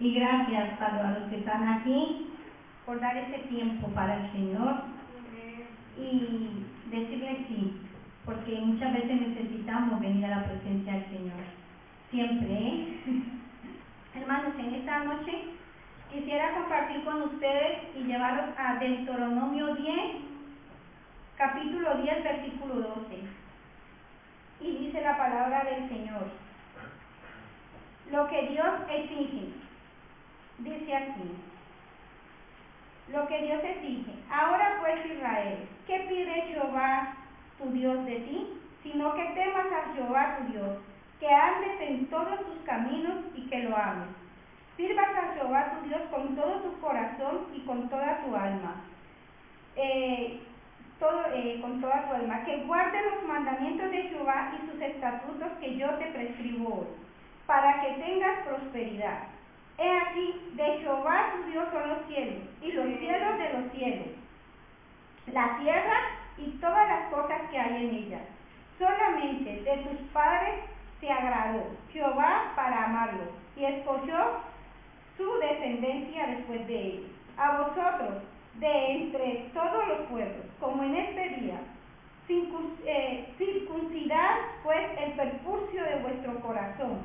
Y gracias, Padre, a los que están aquí por dar este tiempo para el Señor y decirle sí, porque muchas veces necesitamos venir a la presencia del Señor. Siempre, ¿eh? Hermanos, en esta noche quisiera compartir con ustedes y llevarlos a Deuteronomio 10, capítulo 10, versículo 12. Y dice la palabra del Señor: lo que Dios exige, dice así, lo que Dios exige. Ahora pues, Israel, ¿qué pide Jehová tu Dios de ti? Sino que temas a Jehová tu Dios, que andes en todos tus caminos y que lo ames. Sirvas a Jehová tu Dios con todo tu corazón y con toda tu alma. Con toda tu alma, que guardes los mandamientos de Jehová y sus estatutos que yo te prescribo hoy, para que tengas prosperidad. He aquí, de Jehová tu Dios son los cielos, y los cielos de los cielos, la tierra y todas las cosas que hay en ella. Solamente de tus padres se agradó Jehová para amarlos, y escogió su descendencia después de ellos. A vosotros, de entre todos los pueblos, como en este día, circuncidad pues el perpurcio de vuestro corazón,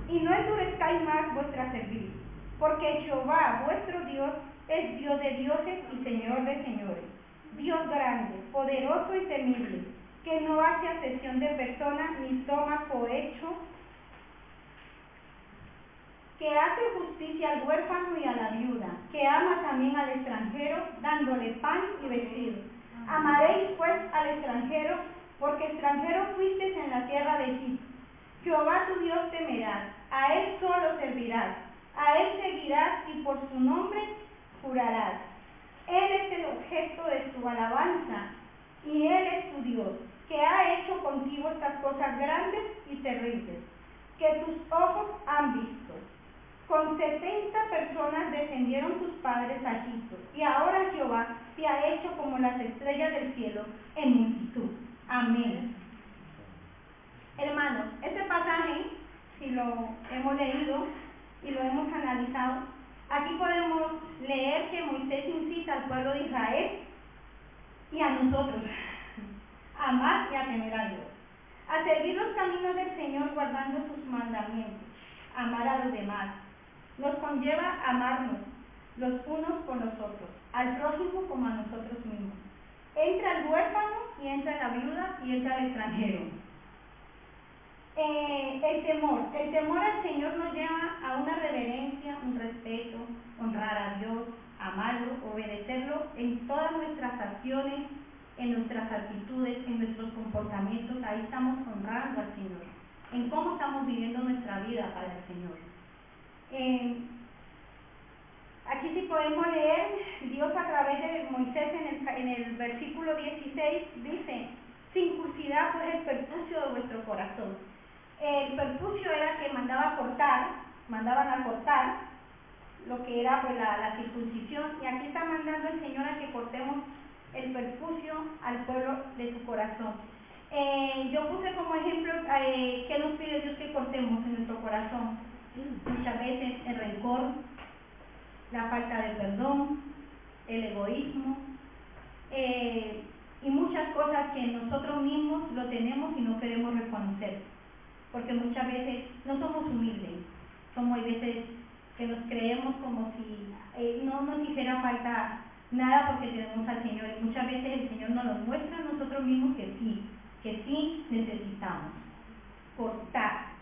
y no endurezcáis más vuestra cerviz, porque Jehová vuestro Dios es Dios de dioses y Señor de señores, Dios grande, poderoso y temible, que no hace acepción de personas ni toma cohecho, que hace justicia al huérfano y a la viuda, que ama también al extranjero, dándole pan y vestido. Amaréis pues al extranjero, porque extranjero fuisteis en la tierra de Egipto. Jehová tu Dios temerás, a él solo servirás, a él seguirás y por su nombre jurarás. Él es el objeto de tu alabanza y él es tu Dios, que ha hecho contigo estas cosas grandes y terribles, que tus ojos han visto. Con 70 personas descendieron tus padres a Egipto, y ahora Jehová te ha hecho como las estrellas del cielo en multitud. Amén. Hermanos, este pasaje, si lo hemos leído y lo hemos analizado, aquí podemos leer que Moisés incita al pueblo de Israel y a nosotros a amar y a temer a Dios, a seguir los caminos del Señor guardando sus mandamientos, a amar a los demás. Nos conlleva a amarnos los unos con los otros, al prójimo como a nosotros mismos. Entra el huérfano y entra la viuda y entra el extranjero. El temor al Señor nos lleva a una reverencia, un respeto, honrar a Dios, amarlo, obedecerlo en todas nuestras acciones, en nuestras actitudes, en nuestros comportamientos. Ahí estamos honrando al Señor, en cómo estamos viviendo nuestra vida para el Señor. Aquí sí podemos leer, Dios a través de Moisés en el versículo 16 dice: circuncidad pues el perpurcio de vuestro corazón. El perpurcio era que mandaban a cortar lo que era pues la circuncisión, y aquí está mandando el Señor a que cortemos el perpurcio al pueblo de su corazón. Yo puse como ejemplo ¿qué nos pide Dios que cortemos en nuestro corazón? Muchas veces el rencor, la falta de perdón, el egoísmo, y muchas cosas que nosotros mismos lo tenemos y no queremos reconocer, porque muchas veces no somos humildes, hay veces que nos creemos como si no nos hiciera falta nada porque tenemos al Señor, y muchas veces el Señor nos lo muestra a nosotros mismos que sí necesitamos cortar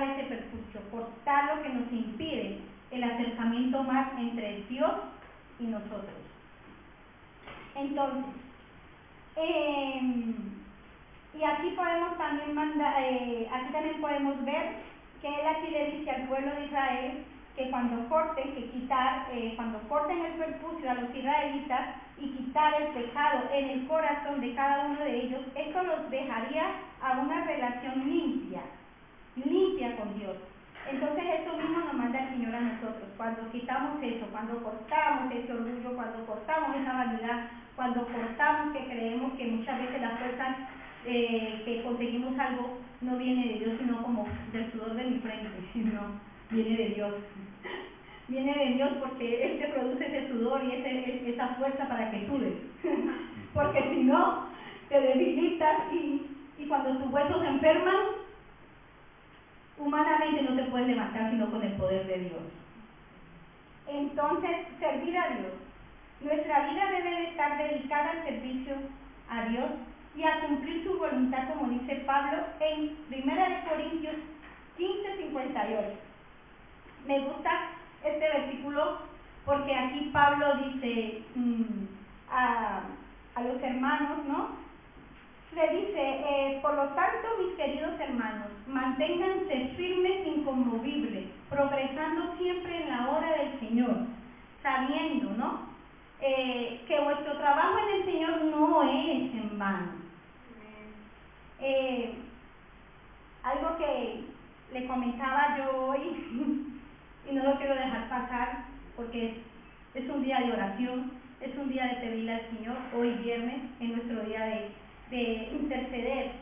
ese perjuicio, cortar lo que nos impide el acercamiento más entre Dios y nosotros. Entonces, y aquí podemos también aquí también podemos ver que él aquí le dice al pueblo de Israel que cuando corten el perjuicio a los israelitas y quitar el pecado en el corazón de cada uno de ellos, esto los dejaría a una relación limpia con Dios. Entonces eso mismo nos manda el Señor a nosotros, cuando quitamos eso, cuando cortamos ese orgullo, cuando cortamos esa vanidad, cuando cortamos que creemos que muchas veces las fuerzas que conseguimos algo no viene de Dios, sino como del sudor de mi frente, no, viene de Dios. viene de Dios porque Él te produce ese sudor y esa fuerza para que sudes. Porque si no, te debilitas y cuando tus huesos se enferman, humanamente no te puedes levantar sino con el poder de Dios. Entonces, servir a Dios. Nuestra vida debe de estar dedicada al servicio a Dios y a cumplir su voluntad, como dice Pablo en 1 Corintios 15:58. Me gusta este versículo porque aquí Pablo dice a los hermanos, ¿no? Le dice, por lo tanto, mis queridos hermanos, manténganse firmes, inconmovibles, progresando siempre en la obra del Señor, sabiendo, ¿no? Que vuestro trabajo en el Señor no es en vano. Algo que le comentaba yo hoy, y no lo quiero dejar pasar, porque es un día de oración, es un día de pedirle al Señor, hoy viernes, es nuestro día de interceder,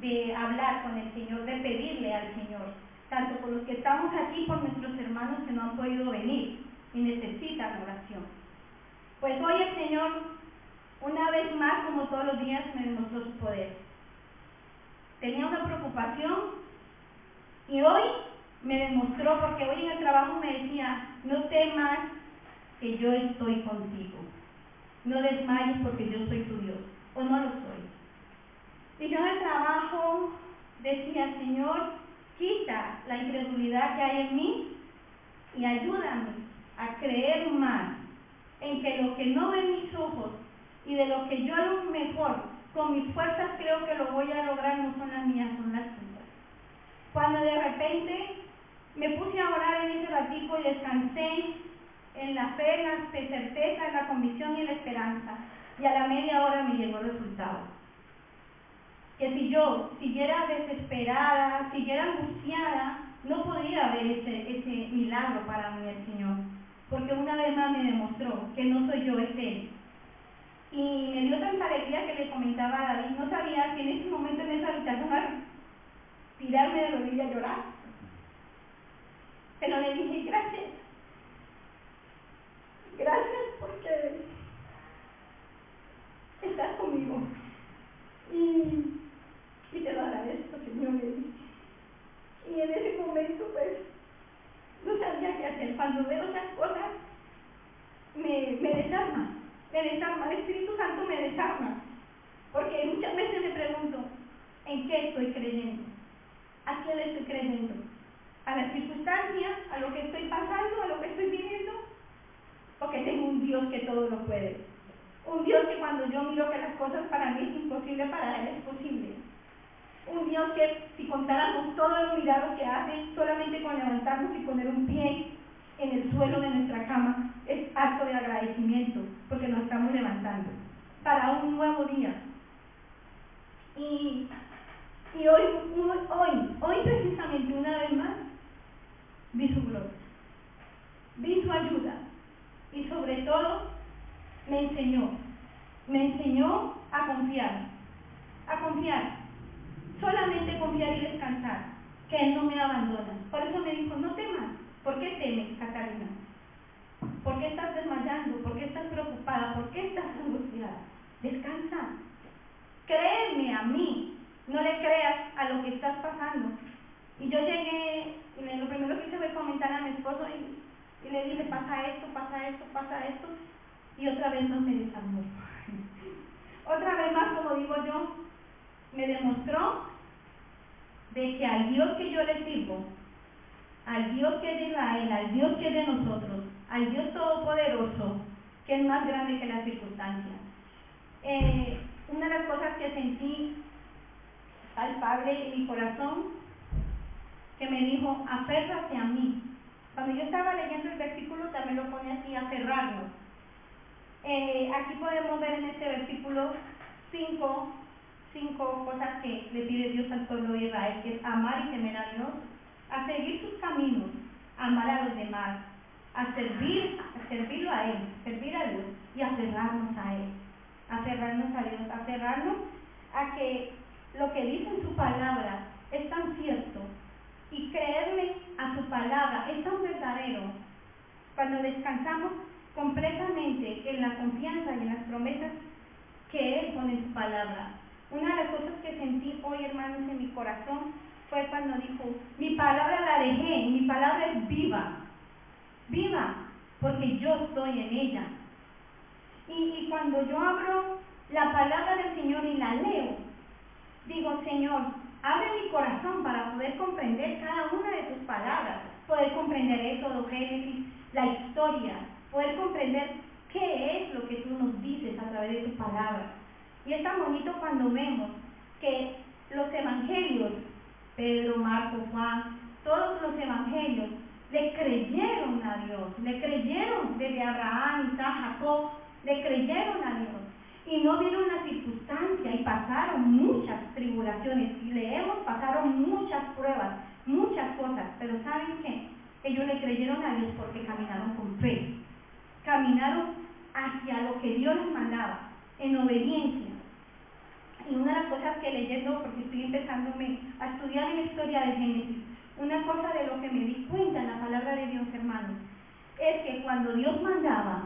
de hablar con el Señor, de pedirle al Señor, tanto por los que estamos aquí, por nuestros hermanos que no han podido venir y necesitan oración. Pues hoy el Señor, una vez más, como todos los días, me demostró su poder. Tenía una preocupación y hoy me demostró, porque hoy en el trabajo me decía, no temas que yo estoy contigo, no desmayes porque yo soy tu Dios, o no lo soy. Y yo en el trabajo decía, Señor, quita la incredulidad que hay en mí y ayúdame a creer más en que lo que no ven mis ojos y de lo que yo a lo mejor con mis fuerzas creo que lo voy a lograr, no son las mías, son las tuyas. Cuando de repente me puse a orar en ese ratito y descansé en la fe, en la certeza, en la convicción y en la esperanza, y a la media hora me llegó el resultado. Que si yo siguiera desesperada, siguiera angustiada, no podría haber ese milagro para mí el Señor, porque una vez más me demostró que no soy yo, es Él. Y me dio tanta alegría que le comentaba a David, no sabía si en ese momento en esa habitación tirarme de rodillas a llorar, pero le dije gracias porque estás conmigo y te lo agradezco, Señor, le dije. Y en ese momento pues no sabía qué hacer. Cuando veo esas cosas me desarma, el Espíritu Santo me desarma, porque muchas veces me pregunto, ¿en qué estoy creyendo? ¿A quién le estoy creyendo? ¿A las circunstancias? ¿A lo que estoy pasando? ¿A lo que estoy viviendo? Porque tengo un Dios que todo lo puede. Un Dios que cuando yo miro que las cosas para mí es imposible, para Él es posible. Un Dios que si contáramos todos los milagros que hace, solamente con levantarnos y poner un pie en el suelo de nuestra cama, es acto de agradecimiento, porque nos estamos levantando para un nuevo día. Y hoy precisamente una vez más, vi su gloria, vi su ayuda y sobre todo me enseñó a confiar, solamente confiar y descansar, que Él no me abandona. Por eso me dijo, no temas. ¿Por qué temes, Catalina? ¿Por qué estás desmayando? ¿Por qué estás preocupada? ¿Por qué estás angustiada? Descansa. Créeme a mí, no le creas a lo que estás pasando. Y yo llegué y lo primero que hice fue comentar a mi esposo y le dije, pasa esto, pasa esto, pasa esto, y otra vez más me desarmó. Otra vez más, como digo yo, me demostró de que al Dios que yo le sirvo, al Dios que es de Israel, al Dios que es de nosotros, al Dios todopoderoso, que es más grande que las circunstancias. Una de las cosas que sentí palpable en mi corazón, que me dijo, aférrate a mí. Cuando yo estaba leyendo el versículo también lo pone así, aferrarnos. Aquí podemos ver en este versículo cinco cosas que le pide Dios al pueblo de Israel, que es amar y temer a Dios, a seguir sus caminos, amar a los demás, a servirlo a Él, servir a Dios y aferrarnos a Él, aferrarnos a Dios, aferrarnos a que lo que dice en su palabra es tan cierto y creerle a su palabra es tan verdadero cuando descansamos completamente en la confianza y en las promesas que Él pone en su palabra. Una de las cosas que sentí hoy, hermanos, en mi corazón fue cuando dijo, mi palabra la dejé, mi palabra es viva, viva, porque yo estoy en ella. Y cuando yo abro la palabra del Señor y la leo, digo, Señor, abre mi corazón para poder comprender cada una de tus palabras, poder comprender Éxodo, Génesis, la historia, poder comprender qué es lo que tú nos dices a través de tu palabra. Y es tan bonito cuando vemos que los evangelios, Pedro, Marcos, Juan, todos los evangelios le creyeron a Dios, le creyeron desde Abraham, Isaac, Jacob, le creyeron a Dios y no vieron la circunstancia y pasaron muchas tribulaciones y leemos, pasaron muchas pruebas, muchas cosas, pero ¿saben qué? Ellos le creyeron a Dios porque caminaron con fe, caminaron hacia lo que Dios les mandaba, en obediencia. Y una de las cosas que leyendo, porque estoy empezándome a estudiar la historia de Génesis, una cosa de lo que me di cuenta en la palabra de Dios, hermanos, es que cuando Dios mandaba,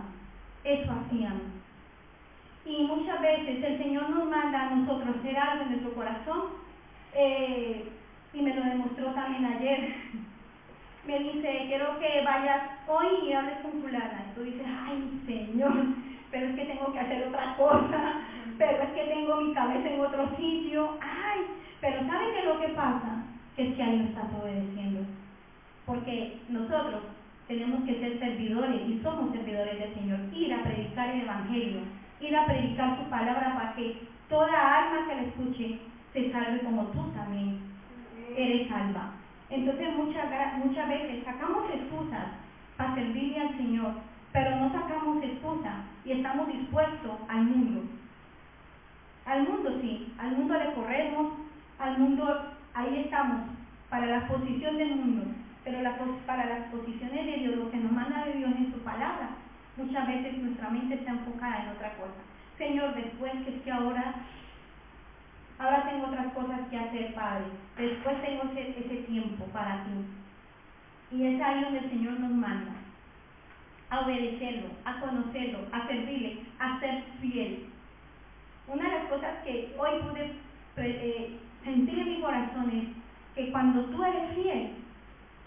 eso hacíamos. Y muchas veces el Señor nos manda a nosotros hacer algo en nuestro corazón, y me lo demostró también ayer. Me dice, quiero que vayas hoy y hables con fulana. Y tú dices, ay, Señor, pero es que tengo que hacer otra cosa, pero es que tengo mi cabeza en otro sitio. Ay, pero ¿sabe qué es lo que pasa? Que es que ahí no estás obedeciendo. Porque nosotros tenemos que ser servidores y somos servidores del Señor. Ir a predicar el Evangelio, ir a predicar su palabra para que toda alma que la escuche se salve como tú también eres salva. Entonces muchas veces sacamos excusas para servirle al Señor, pero no sacamos excusas y estamos dispuestos al mundo. Al mundo sí, al mundo le corremos, al mundo ahí estamos, para la posición del mundo, pero para las posiciones de Dios, lo que nos manda de Dios en su palabra, muchas veces nuestra mente está enfocada en otra cosa. Señor, después que es que ahora tengo otras cosas que hacer, Padre. Después tengo ese tiempo para ti. Y es ahí donde el Señor nos manda a obedecerlo, a conocerlo, a servirle, a ser fiel. Una de las cosas que hoy pude sentir en mi corazón es que cuando tú eres fiel,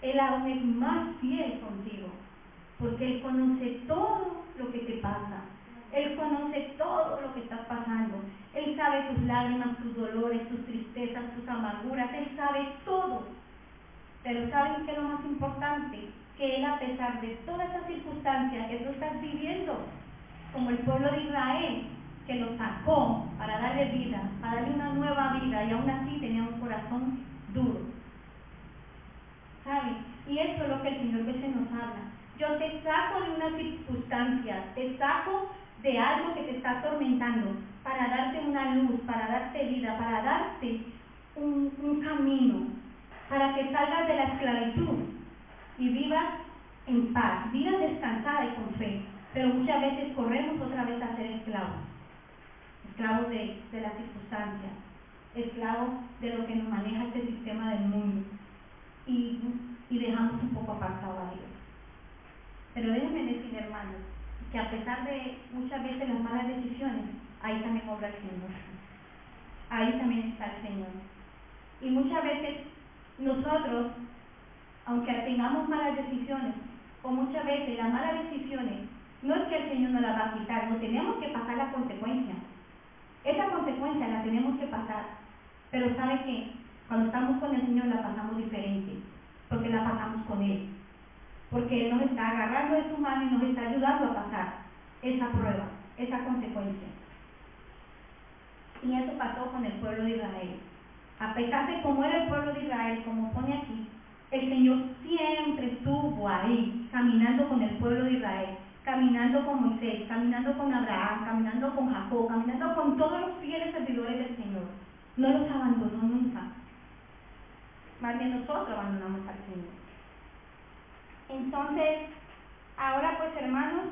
Él aún es más fiel contigo, porque Él conoce todo lo que te pasa. Él conoce todo lo que estás pasando. Él sabe tus lágrimas, tus dolores, tus tristezas, tus amarguras. Él sabe todo. Pero ¿saben qué es lo más importante? Que Él, a pesar de todas esas circunstancias que tú estás viviendo, como el pueblo de Israel, que lo sacó para darle vida, para darle una nueva vida, y aún así tenía un corazón duro. ¿Saben? Y eso es lo que el Señor a veces nos habla. Yo te saco de una circunstancia, te saco de algo que te está atormentando, para darte una luz, para darte vida, para darte un camino, para que salgas de la esclavitud y vivas en paz, vivas descansada y con fe. Pero muchas veces corremos otra vez a ser esclavos de las circunstancias, esclavos de lo que nos maneja este sistema del mundo, y dejamos un poco apartado a Dios. Pero déjenme decir, hermanos, que a pesar de muchas veces las malas decisiones, ahí también obra el Señor. Ahí también está el Señor. Y muchas veces nosotros, aunque tengamos malas decisiones, o muchas veces las malas decisiones, no es que el Señor nos las va a quitar, no tenemos que pasar la consecuencia. Esa consecuencia la tenemos que pasar. Pero ¿sabe qué? Cuando estamos con el Señor la pasamos diferente, porque la pasamos con Él. Porque Él nos está agarrando de su mano y nos está ayudando a pasar esa prueba, esa consecuencia. Y eso pasó con el pueblo de Israel. A pesar de cómo era el pueblo de Israel, como pone aquí, el Señor siempre estuvo ahí, caminando con el pueblo de Israel, caminando con Moisés, caminando con Abraham, caminando con Jacob, caminando con todos los fieles servidores del Señor. No los abandonó nunca. Más bien nosotros abandonamos al Señor. Entonces, ahora pues, hermanos,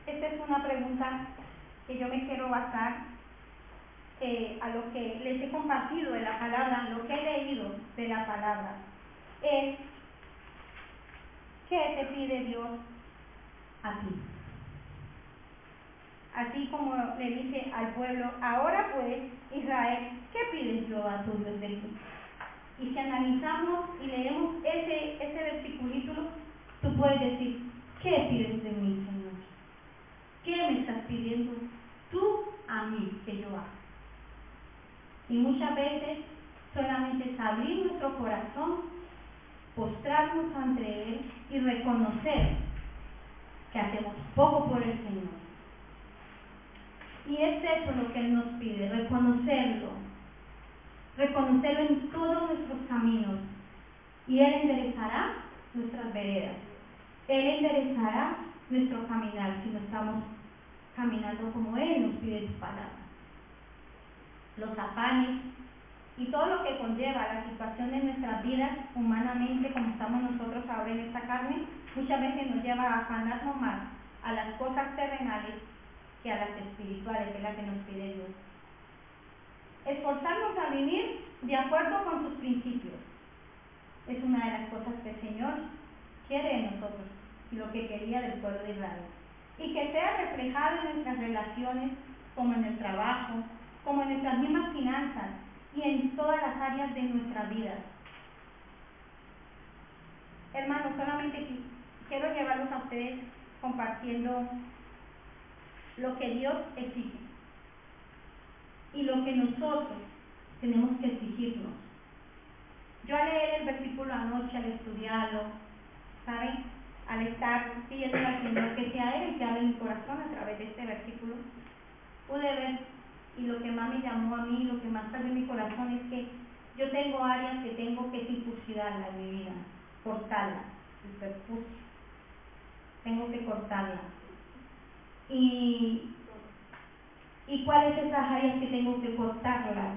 esta es una pregunta que yo me quiero basar a lo que les he compartido de la palabra, lo que he leído de la palabra. Es, ¿qué te pide Dios a ti. Así como le dice al pueblo, ahora pues, Israel, ¿qué pides Jehová tu Dios de ti? Y si analizamos y leemos ese versículo, tú puedes decir, ¿qué pides de mí, Señor? ¿Qué me estás pidiendo tú a mí que yo haga? Y muchas veces solamente es abrir nuestro corazón, postrarnos ante Él y reconocer que hacemos poco por el Señor. Y es eso lo que Él nos pide, reconocerlo en todos nuestros caminos. Y Él enderezará nuestras veredas. Él enderezará nuestro caminar si no estamos caminando como Él nos pide su palabra. Los afanes y todo lo que conlleva la situación de nuestras vidas humanamente, como estamos nosotros ahora en esta carne, muchas veces nos lleva a afanarnos más a las cosas terrenales que a las espirituales, que es la que nos pide Dios. Esforzarnos a vivir de acuerdo con sus principios es una de las cosas que el Señor quiere de nosotros y lo que quería del pueblo de Israel. Y que sea reflejado en nuestras relaciones, como en el trabajo, como en nuestras mismas finanzas y en todas las áreas de nuestras vidas. Hermanos, solamente quiero llevarlos a ustedes compartiendo lo que Dios exige y lo que nosotros tenemos que exigirnos. Yo al leer el versículo anoche, al estudiarlo, ¿saben? Al estar pidiendo al Señor que sea Él el que hable en mi corazón a través de este versículo, pude ver, y lo que más me llamó a mí, lo que más salió en mi corazón es que yo tengo áreas que tengo que circuncidarlas en mi vida, cortarlas, el perjuicio, tengo que cortarlas. ¿Y cuáles son esas áreas que tengo que cortarlas?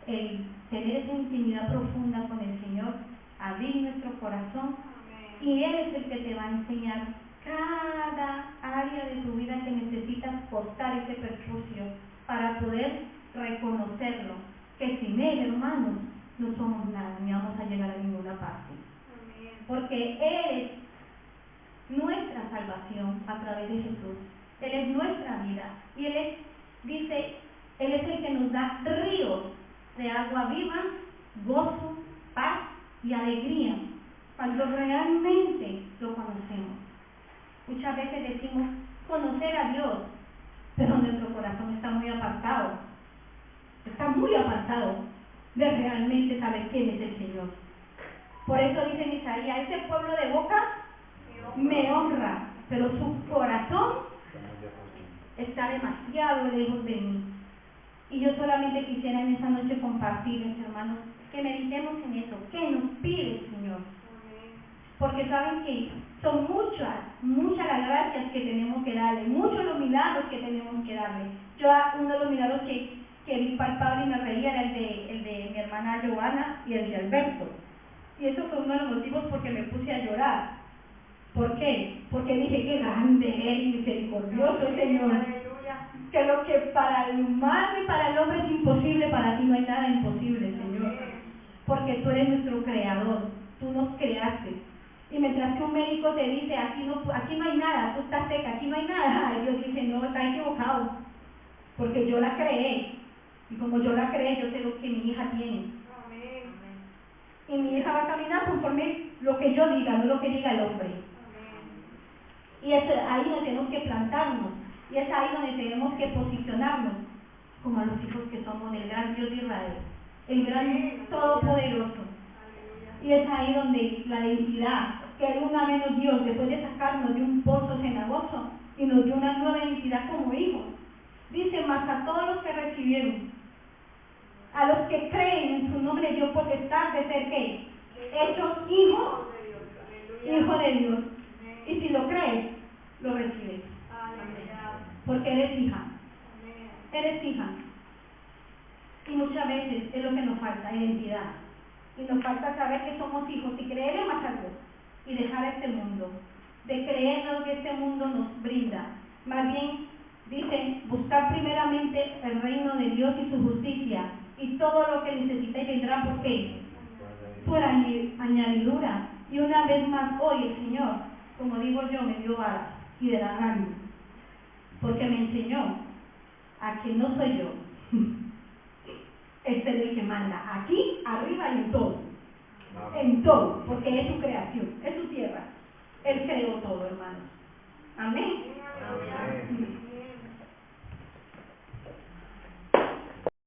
El tener esa intimidad profunda con el Señor, abrir nuestro corazón. Amén. Y Él es el que te va a enseñar cada área de tu vida que necesitas cortar ese perjuicio para poder reconocerlo, que sin Él, hermanos, no somos nada, ni vamos a llegar a ninguna parte. Amén. Porque Él es nuestra salvación a través de Jesús. Él es nuestra vida y Él es el que nos da ríos de agua viva, gozo, paz y alegría cuando realmente lo conocemos. Muchas veces decimos conocer a Dios, pero nuestro corazón está muy apartado de realmente saber quién es el Señor. Por eso dice en Isaías, ese pueblo de boca me honra, pero su corazón está demasiado lejos de mí. Y yo solamente quisiera en esta noche compartirles, hermanos, que meditemos en eso. ¿Qué nos pide el Señor? Porque saben que son muchas las gracias que tenemos que darle, muchos los milagros que tenemos que darle. Yo, uno de los milagros que vi palpable y me reía era el de mi hermana Giovanna y el de Alberto. Y eso fue uno de los motivos porque me puse a llorar. ¿Por qué? Porque dije, qué grande Él y misericordioso el Señor. Que lo que para el humano y para el hombre es imposible, para ti no hay nada imposible, Señor. Porque tú eres nuestro creador, tú nos creaste. Y mientras que un médico te dice, aquí no hay nada, tú estás seca, aquí no hay nada, y Dios dice, no, está equivocado, porque yo la creé. Y como yo la creé, yo sé lo que mi hija tiene. Y mi hija va a caminar conforme lo que yo diga, no lo que diga el hombre. Y es ahí donde tenemos que plantarnos. Y es ahí donde tenemos que posicionarnos como los hijos que somos del gran Dios de Israel, el gran todopoderoso. Y es ahí donde la identidad que Él una vez nos dio, después de sacarnos de un pozo cenagoso y nos dio una nueva identidad como hijos, dice, mas a todos los que recibieron, a los que creen en su nombre dio potestad de ser ¿qué? Hechos hijos de Dios. Y si lo crees, lo recibes. Porque eres hija. Eres hija. Y muchas veces es lo que nos falta, identidad. Y nos falta saber que somos hijos y creer más a Dios y dejar este mundo. De creer lo que este mundo nos brinda. Más bien, dice, buscar primeramente el reino de Dios y su justicia. Y todo lo que necesitáis vendrá, ¿por qué? Por añadidura. Y una vez más, hoy el Señor, como digo yo, me dio alas. y de la radio, porque me enseñó a que no soy yo, este es el que manda, aquí, arriba y en todo, porque es su creación, es su tierra, Él creó todo, hermanos, amén.